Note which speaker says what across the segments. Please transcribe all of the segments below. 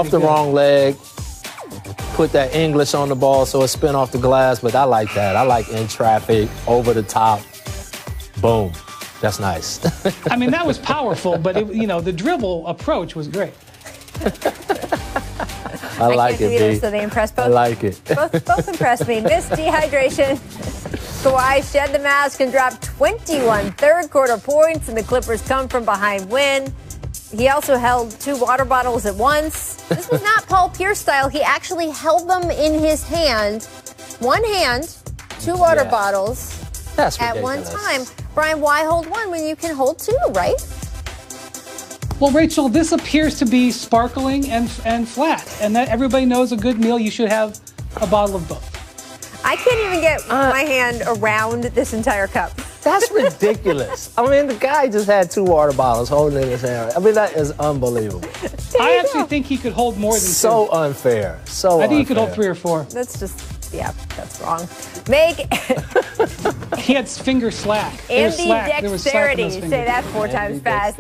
Speaker 1: Off the wrong leg. Put that English on the ball so it spin off the glass, but I like that. I like in traffic, over the top, boom. That's nice.
Speaker 2: I mean, that was powerful, but the dribble approach was great.
Speaker 1: I like it, B.
Speaker 3: So they impressed both.
Speaker 1: I like it.
Speaker 3: Both impressed me. Missed dehydration. Kawhi shed the mask and dropped 21 third-quarter points, and the Clippers come from behind win. He also held 2 water bottles at once. This was not Paul Pierce style. He actually held them in his hand. One hand, 2 water bottles at one time. Brian, why hold one when you can hold 2, right?
Speaker 2: Well, Rachel, this appears to be sparkling and flat, and that everybody knows a good meal, you should have a bottle of both.
Speaker 3: I can't even get my hand around this entire cup.
Speaker 1: That's ridiculous. I mean, the guy just had 2 water bottles holding in his hand. I mean, that is unbelievable.
Speaker 2: I actually think he could hold more than 2.
Speaker 1: So unfair. So
Speaker 2: I think he could hold 3 or 4.
Speaker 3: That's just, that's wrong.
Speaker 2: He had finger slack.
Speaker 3: Ambidexterity. Say that 4 times fast.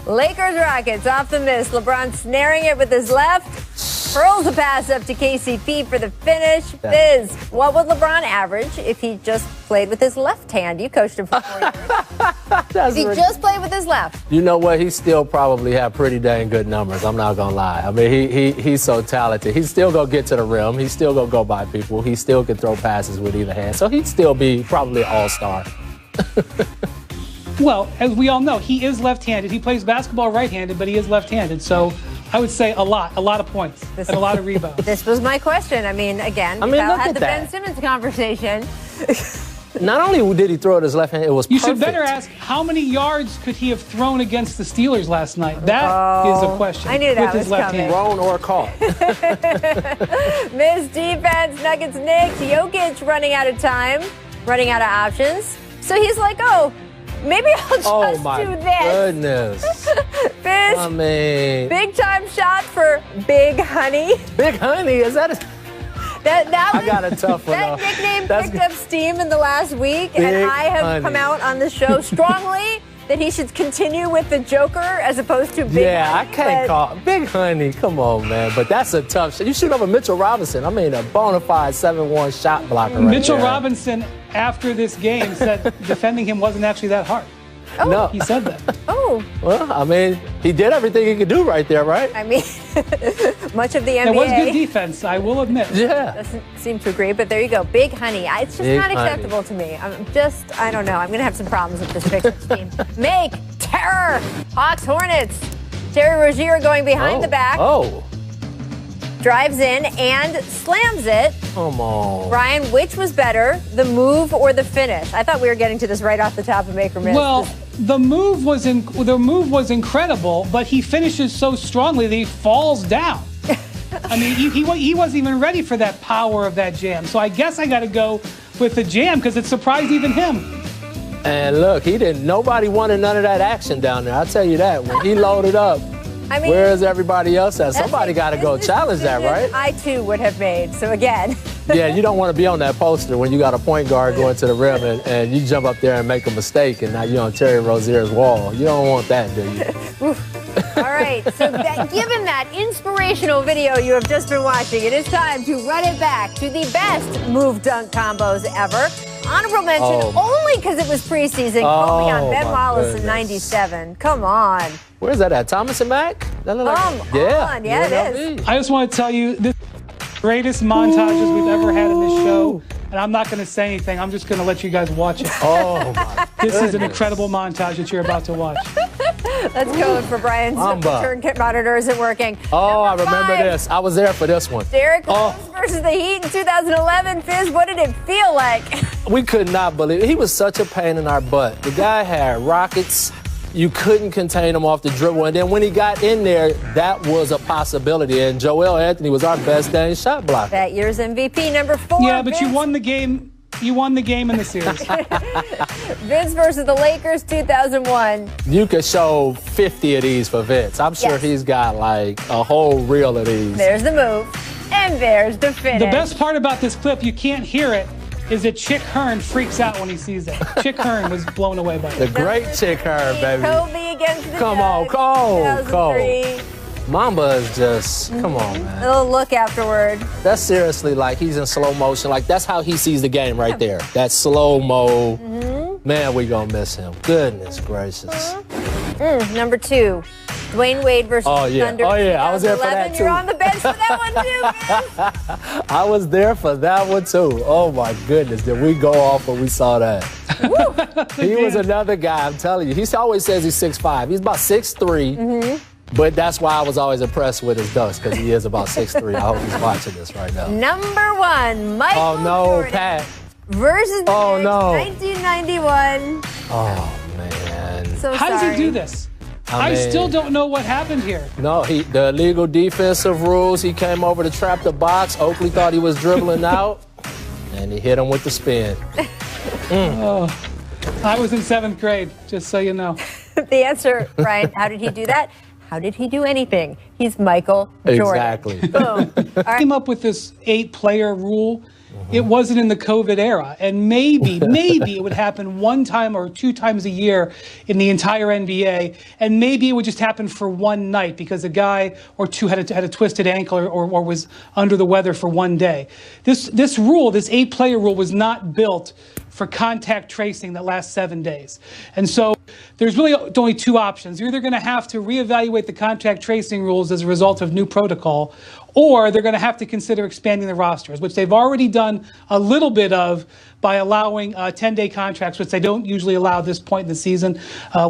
Speaker 3: Lakers Rockets off the miss. LeBron snaring it with his left. Hurls the pass up to KCP for the finish. Biz, what would LeBron average if he just played with his left hand? You coached him for 4 years. If he just played with his left.
Speaker 1: You know what? He still probably have pretty dang good numbers. I'm not going to lie. I mean, he's so talented. He's still going to get to the rim. He's still going to go by people. He still can throw passes with either hand. So he'd still be probably an all-star.
Speaker 2: Well, as we all know, he is left-handed. He plays basketball right-handed, but he is left-handed. So I would say a lot of points and a lot of rebounds.
Speaker 3: This was my question. I mean, again, Kyle had the Ben Simmons conversation.
Speaker 1: Not only did he throw it his left hand, it was perfect.
Speaker 2: You should better ask, how many yards could he have thrown against the Steelers last night? That is a question.
Speaker 3: I knew that
Speaker 2: with his left hand.
Speaker 1: Thrown or caught.
Speaker 3: Missed defense, Nuggets nicked. Jokic running out of time, running out of options. So he's like, maybe I'll just do this.
Speaker 1: Goodness.
Speaker 3: Biz,
Speaker 1: I mean,
Speaker 3: big time shot for Big Honey.
Speaker 1: Big Honey, is that I got a tough one.
Speaker 3: That nickname picked up steam in the last week, and I have come out on the show strongly that he should continue with the Joker as opposed to Big Honey.
Speaker 1: Yeah, I can't call Big Honey. Come on, man. But that's a tough shot. You shoot over Mitchell Robinson. I mean, a bona fide 7-1 shot blocker right
Speaker 2: Mitchell
Speaker 1: there.
Speaker 2: Robinson, after this game, said defending him wasn't actually that hard.
Speaker 1: No.
Speaker 2: He said that.
Speaker 1: Well, I mean, he did everything he could do right there, right?
Speaker 3: I mean, much of the NBA.
Speaker 2: There was good defense, I will admit.
Speaker 1: Yeah.
Speaker 3: Doesn't seem to agree, but there you go. Big Honey. It's just not acceptable to me. I don't know. I'm going to have some problems with this Pictures team. Make terror. Hawks Hornets. Terry Rozier going behind the back. Drives in and slams it. Come on. Brian, which was better, the move or the finish? I thought we were getting to this right off the top of Make or Miss.
Speaker 2: Well, the move was incredible, but he finishes so strongly that he falls down. I mean, he wasn't even ready for that power of that jam. So I guess I got to go with the jam because it surprised even him.
Speaker 1: And look, nobody wanted none of that action down there. I'll tell you that. When he loaded up,
Speaker 3: I mean,
Speaker 1: where is everybody else at? Somebody got to go challenge that, right?
Speaker 3: I, too, would have made. So, again.
Speaker 1: Yeah, you don't want to be on that poster when you got a point guard going to the rim and you jump up there and make a mistake and now you're on Terry Rozier's wall. You don't want that, do you?
Speaker 3: All right, so given that inspirational video you have just been watching, it is time to run it back to the best move dunk combos ever. Honorable mention only because it was preseason. Kobe on Ben Wallace in 97. Come on.
Speaker 1: Where's that at? Thomas and Mack?
Speaker 3: Come on. Yeah, it is.
Speaker 2: I just want to tell you, this is the greatest montages we've ever had in this show. And I'm not going to say anything. I'm just going to let you guys watch it. This is an incredible montage that you're about to watch.
Speaker 3: Let's go for Brian's return kit monitor isn't working.
Speaker 1: I remember this. I was there for this one.
Speaker 3: Derek Rose versus the Heat in 2011. Fizz, what did it feel like?
Speaker 1: We could not believe it. He was such a pain in our butt. The guy had rockets. You couldn't contain him off the dribble. And then when he got in there, that was a possibility. And Joel Anthony was our best dang shot blocker.
Speaker 3: That year's MVP, number 4.
Speaker 2: Yeah, but you won the game. You won the game in the series.
Speaker 3: Vince versus the Lakers, 2001.
Speaker 1: You could show 50 of these for Vince. I'm sure he's got like a whole reel of these.
Speaker 3: There's the move, and there's the finish.
Speaker 2: The best part about this clip, you can't hear it, is that Chick Hearn freaks out when he sees it. Chick Hearn was blown away by it.
Speaker 1: The great Chick Hearn, baby.
Speaker 3: Kobe against the
Speaker 1: Come on, Cole. Mamba is just, come on,
Speaker 3: A
Speaker 1: man.
Speaker 3: little look afterward.
Speaker 1: That's seriously like he's in slow motion. Like, that's how he sees the game right there. That slow-mo. Man, we gonna miss him. Goodness gracious.
Speaker 3: Number 2, Dwayne Wade versus Thunder.
Speaker 1: Oh, yeah. I was there for that, too.
Speaker 3: You're on the bench for that one, too, man.
Speaker 1: I was there for that one, too. Oh, my goodness. Did we go off when we saw that? He was another guy, I'm telling you. He always says he's 6'5". He's about 6'3". But that's why I was always impressed with his dunks, because he is about 6'3". I hope he's watching this right now.
Speaker 3: Number 1, Michael Jordan
Speaker 1: Pat.
Speaker 3: versus the Knicks, 1991.
Speaker 1: Oh, man.
Speaker 3: So
Speaker 2: How does he
Speaker 3: sorry.
Speaker 2: do this? I
Speaker 1: mean,
Speaker 2: still don't know what happened here.
Speaker 1: No, the illegal defensive rules. He came over to trap the box. Oakley thought he was dribbling out, and he hit him with the spin.
Speaker 2: I was in 7th grade, just so you know.
Speaker 3: The answer, Brian, how did he do that? How did he do anything? He's Michael Jordan.
Speaker 1: Exactly.
Speaker 3: Boom.
Speaker 2: I came up with this 8-player rule. It wasn't in the COVID era. And maybe it would happen 1 time or 2 times a year in the entire NBA. And maybe it would just happen for one night because a guy or two had a twisted ankle or was under the weather for one day. This rule, this 8-player rule, was not built for contact tracing that lasts 7 days. And so there's really only 2 options. You're either going to have to reevaluate the contact tracing rules as a result of new protocol, or they're going to have to consider expanding the rosters, which they've already done a little bit of by allowing 10-day contracts, which they don't usually allow at this point in the season.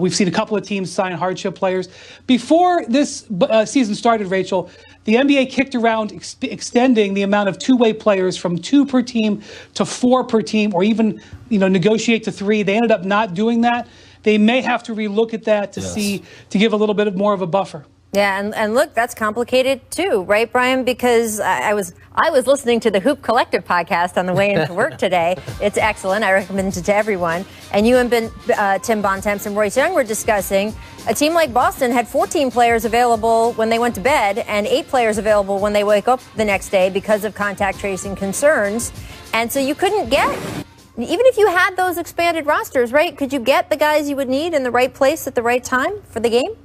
Speaker 2: We've seen a couple of teams sign hardship players. Before this season started, Rachel, the NBA kicked around extending the amount of two-way players from 2 per team to 4 per team, or even negotiate to 3. They ended up not doing that. They may have to relook at that to give a little bit more of a buffer.
Speaker 3: Yeah, and look, that's complicated too, right, Brian? Because I was listening to the Hoop Collective podcast on the way into work today. It's excellent. I recommend it to everyone. And you and Tim Bontemps and Royce Young were discussing a team like Boston had 14 players available when they went to bed and 8 players available when they wake up the next day because of contact tracing concerns. And so you couldn't get, even if you had those expanded rosters, right, could you get the guys you would need in the right place at the right time for the game?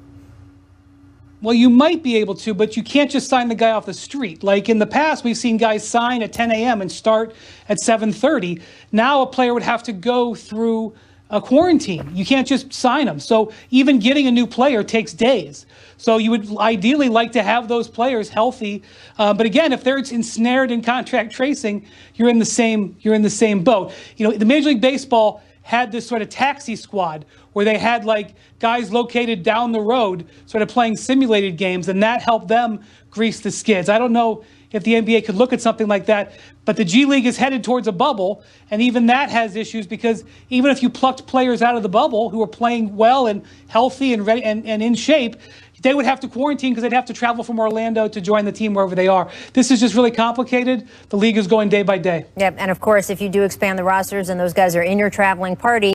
Speaker 2: Well, you might be able to, but you can't just sign the guy off the street. Like in the past, we've seen guys sign at 10 a.m. and start at 7:30. Now a player would have to go through a quarantine. You can't just sign them. So even getting a new player takes days. So you would ideally like to have those players healthy. But again, if they're ensnared in contract tracing, you're in the same boat. The Major League Baseball had this sort of taxi squad where they had like guys located down the road sort of playing simulated games, and that helped them grease the skids. I don't know if the NBA could look at something like that, but the G League is headed towards a bubble, and even that has issues because even if you plucked players out of the bubble who are playing well and healthy and ready and in shape, they would have to quarantine because they'd have to travel from Orlando to join the team wherever they are. This is just really complicated. The league is going day by day.
Speaker 3: Yep, and of course, if you do expand the rosters and those guys are in your traveling party,